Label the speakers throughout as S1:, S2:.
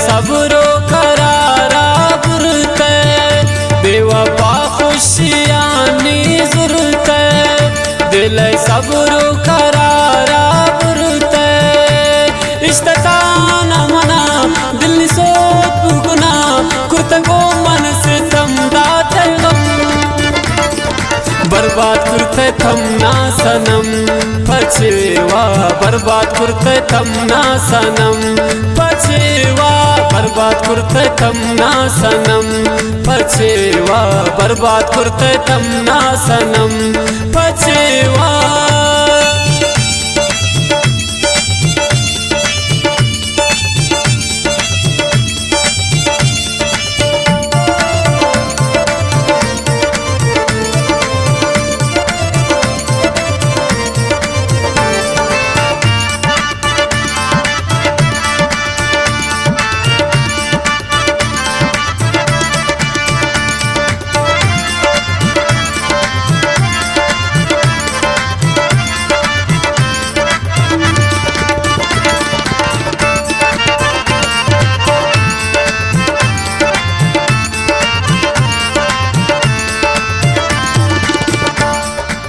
S1: सब्रो करारा गुरते बेवफा खुशियानी जुरते दिल सब्रो करारा गुरते इश्ताना मना दिल सोच बुगना कुर्तगो मन से तमदाते बर्बाद करते थमना सनम पछेवा बर्बाद करते थमना सनम पछेवा बर्बाद करते थमना सनम पछेवा बर्बाद करते थमना सनम पछेवा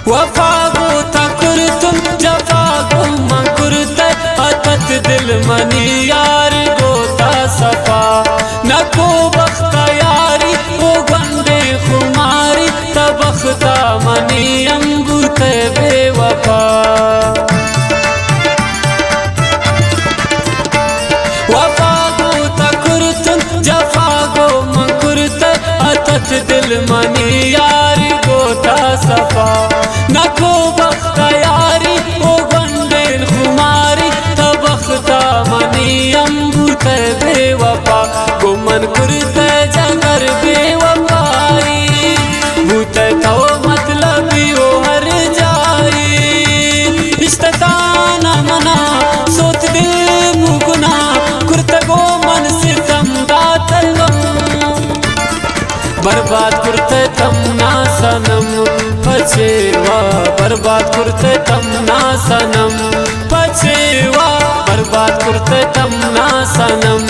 S1: वफागो तकुरतुम जफागो मकुरते अतत दिल मनी यार गोता सफा नको बख्ता यारी वो गंदे खुमारी तबख्ता मनी अंगुरते बेवफा वफागो तकुरतुम जफागो मकुरते अतत दिल मनी यार गोता सफा नको बख्ता यारी ओ गंडेल खुमारी तबख्ता मनी अंबुते बेवफा गुमन करते जगर बेवफाई भूते तो मतलबी ओ हर जाई इश्ताना मना सोत दिल मुगना कुर्तगो मन से तमदात बर्बाद करते तमना सनम पछेवा बर्बाद करते तमना सनम पछेवा बर्बाद करते तमना सनम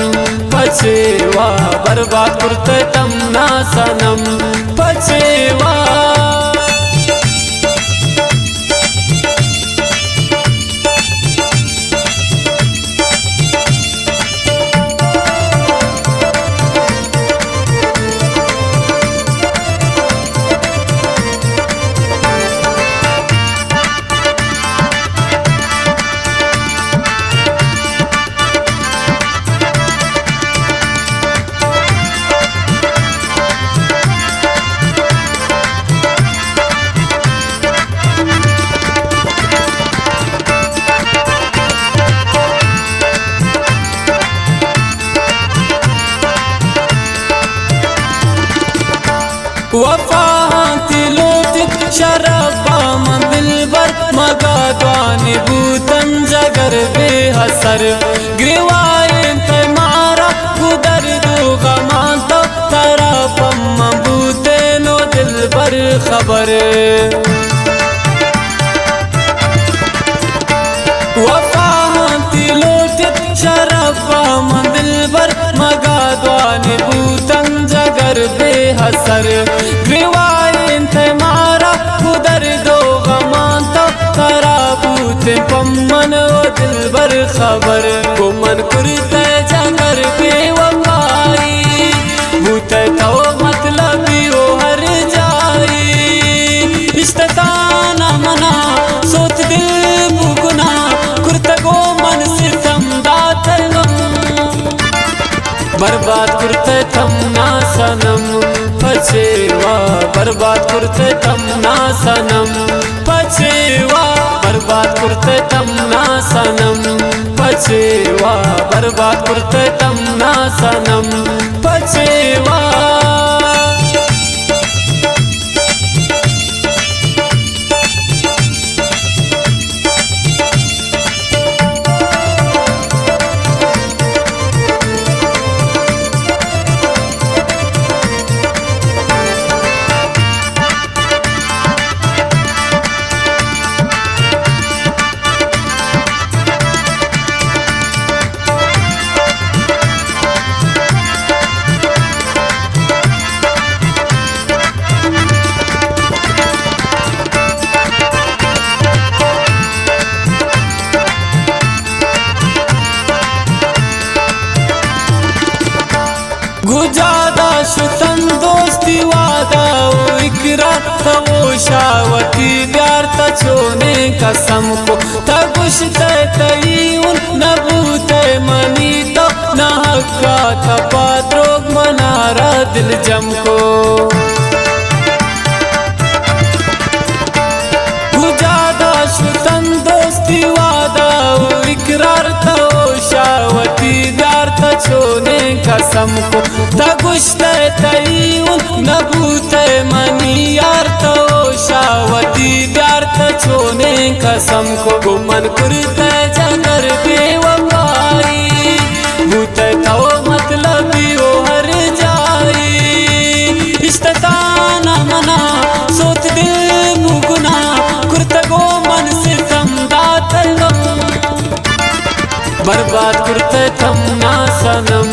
S1: पछेवा बर्बाद करते तमना सनम पछेवा वफा तिलोट शराबा मंदिल बर मगाद्वानी भूतन जगर बेहसर ग्रीवायन ते मारा गुदर दो गमांता तरा पम्मा भूते नो दिल बर खबर वफा तिलोट शराबा मंदिल बर मगाद्वानी भूतन जगर बेहसर ग्रीवायन ते मारा उदर दो गमांता तरा बूते पम्मन ओ दिल बर खबर गुमन करते जगर बेवफाई भूते तो मतलबी ओ हर जाई इश्ताना मना सोच दिल मुगना कुर्तगो मन से तमदात बर्बाद करते तमना सनम पछेवा बर्बाद करते तमना सनम पछेवा बर्बाद करते तमना सनम पछेवा बर्बाद करते तमना सनम पछेवा गुजादा शुतन दोस्ती वादा ओ इकरार तवो शावती प्यार तछोने कसम को तगुश्ते तईउन नबूते मनी तो न हक्का थपा द्रोग मनारा दिल जम को गुजादा शुतन दोस्ती वादा ओ इकरार तवो शावती प्यार तछोने कसम को तगुश्ते तईउन नबूते मनी यार तो शावती प्यार तछोने कसम को गुमन कुरते जगर बेवफाई भूते तो मतलबी ओ हर जाई इश्ताना मना सोत दिल मुगुना कुर्ते गो मन से समदातलो बर्बाद कुर्ते तमना सनम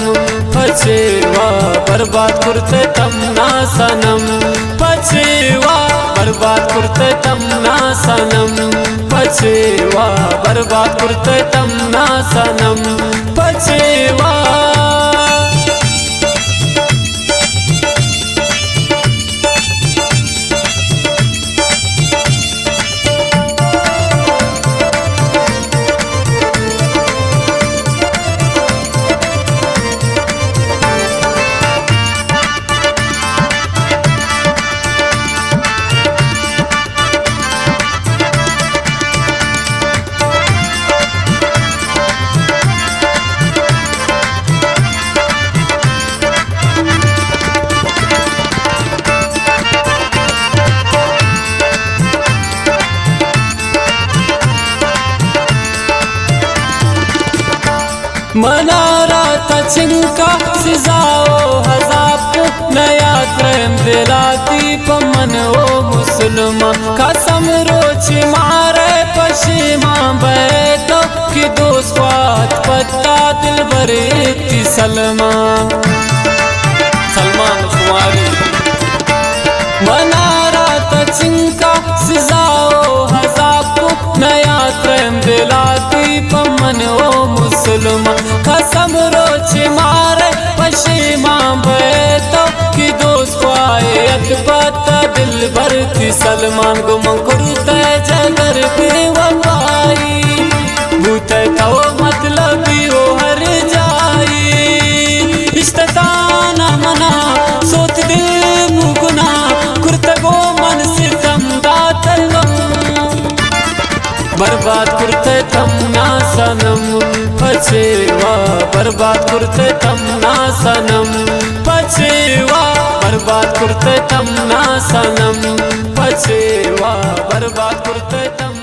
S1: पछेवा बर्बाद कुर्ते तमना सनम पछेवा बर्बाद कुर्ते तमना सनम पछेवा बर्बाद कुर्ते तमना सनम पछेवा मनारा तचिंका सिजाओ हजाब नया प्रेम दिलाती पमन ओ मुसलमान कसम रोच मारे पशिमा बैठो कि दोस्त बात पत्ता दिल भरे सलमान कुमारी मनारा तचिंका सिजाओ हजाब नया प्रेम दिलाती पमन ओ मुसलमान कसम रोच मारे पशिमा बैठो कि दोस्त आयत पता दिल भरती सलमान गुम कुरते जगर बेवफाई भूते तो मतलबी ओ हर जाई इश्ताना मना सोत दिल मुगुना कुर्ते गो मन से समदातलो बर्बाद कुर्ते तमना सनम पछेवा बर्बाद कुर्ते तमना सनम पछेवा बर्बाद कुर्ते तमना सनम पछेवा बर्बाद कुर्ते तमना